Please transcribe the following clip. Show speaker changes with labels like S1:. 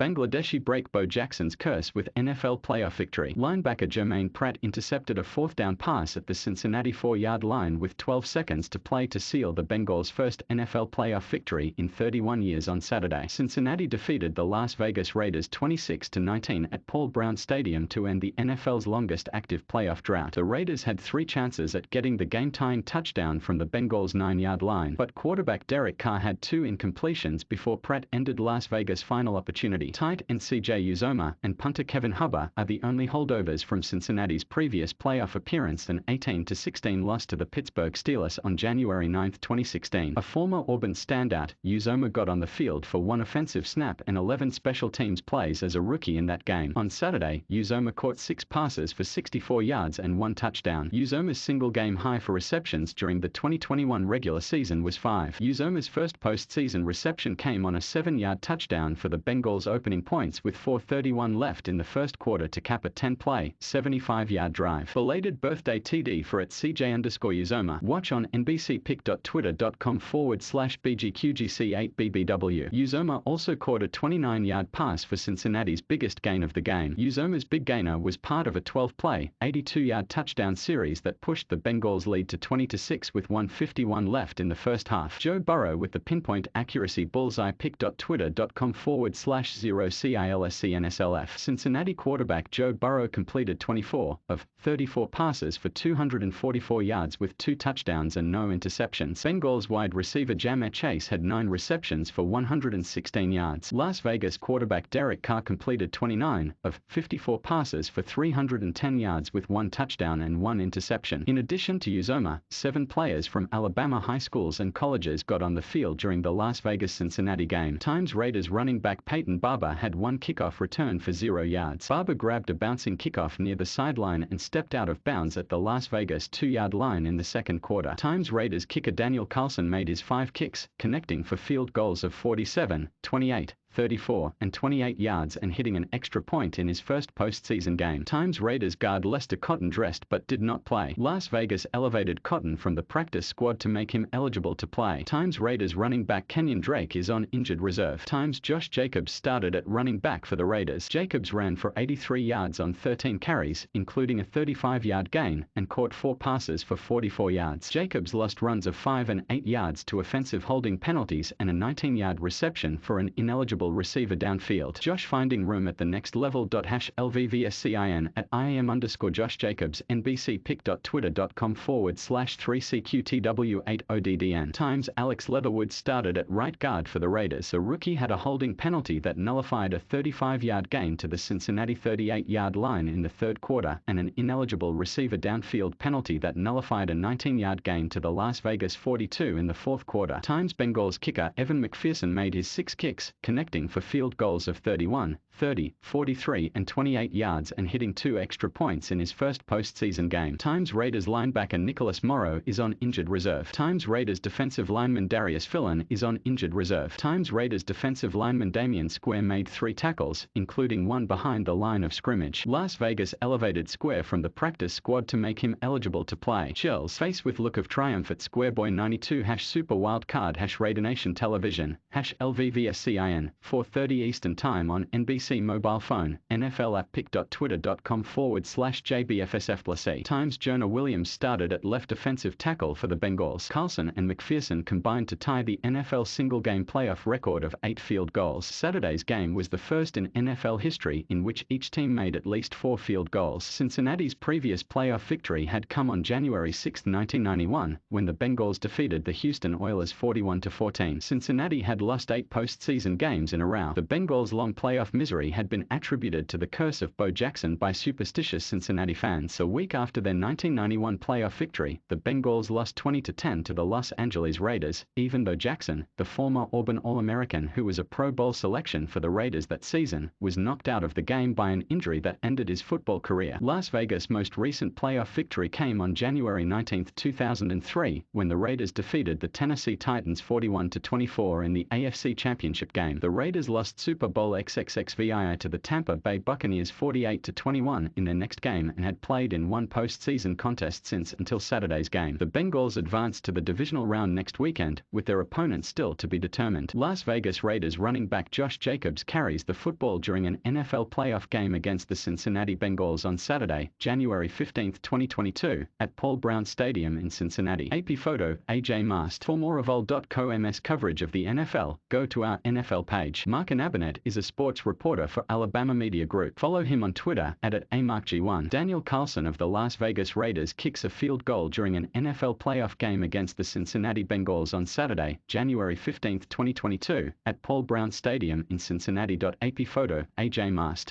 S1: Bangladeshi break Bo Jackson's curse with NFL playoff victory. Linebacker Jermaine Pratt intercepted a fourth down pass at the Cincinnati 4-yard line with 12 seconds to play to seal the Bengals' first NFL playoff victory in 31 years on Saturday. Cincinnati defeated the Las Vegas Raiders 26-19 at Paul Brown Stadium to end the NFL's longest active playoff drought. The Raiders had 3 chances at getting the game-tying touchdown from the Bengals' 9-yard line, but quarterback Derek Carr had 2 incompletions before Pratt ended Las Vegas' final opportunity. Tight end C.J. Uzomah and punter Kevin Huber are the only holdovers from Cincinnati's previous playoff appearance, an 18-16 loss to the Pittsburgh Steelers on January 9, 2016. A former Auburn standout, Uzomah got on the field for 1 offensive snap and 11 special teams plays as a rookie in that game. On Saturday, Uzomah caught 6 passes for 64 yards and 1 touchdown. Uzomah's single-game high for receptions during the 2021 regular season was 5. Uzomah's first postseason reception came on a 7-yard touchdown for the Bengals' opening points with 4:31 left in the first quarter to cap a 10-play, 75-yard drive. Belated birthday TD for @CJ_Uzomah. Watch on NBCPick.Twitter.com/BGQGC8BBW. Uzomah also caught a 29-yard pass for Cincinnati's biggest gain of the game. Uzomah's big gainer was part of a 12-play, 82-yard touchdown series that pushed the Bengals' lead to 20-6 with 1:51 left in the first half. Joe Burrow with the pinpoint accuracy bullseye. Pick.Twitter.com/0CILSCNSLF. Cincinnati quarterback Joe Burrow completed 24 of 34 passes for 244 yards with 2 touchdowns and no interceptions. Bengals wide receiver Jamar Chase had 9 receptions for 116 yards. Las Vegas quarterback Derek Carr completed 29 of 54 passes for 310 yards with 1 touchdown and 1 interception. In addition to Uzomah, 7 players from Alabama high schools and colleges got on the field during the Las Vegas-Cincinnati game. Times Raiders running back Peyton Barber had 1 kickoff return for 0 yards. Barber grabbed a bouncing kickoff near the sideline and stepped out of bounds at the Las Vegas 2-yard line in the second quarter. Times Raiders kicker Daniel Carlson made his 5 kicks, connecting for field goals of 47, 28, 34, and 28 yards and hitting an extra point in his first postseason game. Times Raiders guard Lester Cotton dressed but did not play. Las Vegas elevated Cotton from the practice squad to make him eligible to play. Times Raiders running back Kenyon Drake is on injured reserve. Times Josh Jacobs started at running back for the Raiders. Jacobs ran for 83 yards on 13 carries, including a 35-yard gain, and caught 4 passes for 44 yards. Jacobs lost runs of 5 and 8 yards to offensive holding penalties and a 19-yard reception for an ineligible receiver downfield. Josh finding room at the next level. #LVVSCIN @IAM_Josh Jacobs. NBCPick.Twitter.com/3CQTW8ODDN. Times Alex Leatherwood started at right guard for the Raiders. The rookie had a holding penalty that nullified a 35-yard gain to the Cincinnati 38-yard line in the third quarter and an ineligible receiver downfield penalty that nullified a 19-yard gain to the Las Vegas 42 in the fourth quarter. Times Bengals kicker Evan McPherson made his 6 kicks, connecting for field goals of 31, 30, 43, and 28 yards and hitting 2 extra points in his first postseason game. Times Raiders linebacker Nicholas Morrow is on injured reserve. Times Raiders defensive lineman Darius Philon is on injured reserve. Times Raiders defensive lineman Damian Square made 3 tackles, including 1 behind the line of scrimmage. Las Vegas elevated Square from the practice squad to make him eligible to play. Chills face with look of triumph at Squareboy92 #Super Wildcard #Raider Nation Television #LVVSCIN 4:30 Eastern Time on NBC mobile phone, NFL app. Pick.Twitter.com/JBFSF+E. Times Jonah Williams started at left defensive tackle for the Bengals. Carlson and McPherson combined to tie the NFL single-game playoff record of 8 field goals. Saturday's game was the first in NFL history in which each team made at least 4 field goals. Cincinnati's previous playoff victory had come on January 6, 1991, when the Bengals defeated the Houston Oilers 41-14. Cincinnati had lost 8 postseason games in a row. The Bengals' long playoff misery had been attributed to the curse of Bo Jackson by superstitious Cincinnati fans. A week after their 1991 playoff victory, the Bengals lost 20-10 to the Los Angeles Raiders, even though Jackson, the former Auburn All-American who was a Pro Bowl selection for the Raiders that season, was knocked out of the game by an injury that ended his football career. Las Vegas' most recent playoff victory came on January 19, 2003, when the Raiders defeated the Tennessee Titans 41-24 in the AFC Championship game. The Raiders lost Super Bowl XXXVII to the Tampa Bay Buccaneers 48-21 in their next game and had played in one postseason contest since until Saturday's game. The Bengals advanced to the divisional round next weekend, with their opponents still to be determined. Las Vegas Raiders running back Josh Jacobs carries the football during an NFL playoff game against the Cincinnati Bengals on Saturday, January 15, 2022, at Paul Brown Stadium in Cincinnati. AP photo, AJ Mast. For more of all.com's coverage of the NFL, go to our NFL page. Mark Anabanet is a sports reporter for Alabama Media Group. Follow him on Twitter at @AMarkG1. Daniel Carlson of the Las Vegas Raiders kicks a field goal during an NFL playoff game against the Cincinnati Bengals on Saturday, January 15, 2022, at Paul Brown Stadium in Cincinnati. AP photo, AJ Mast.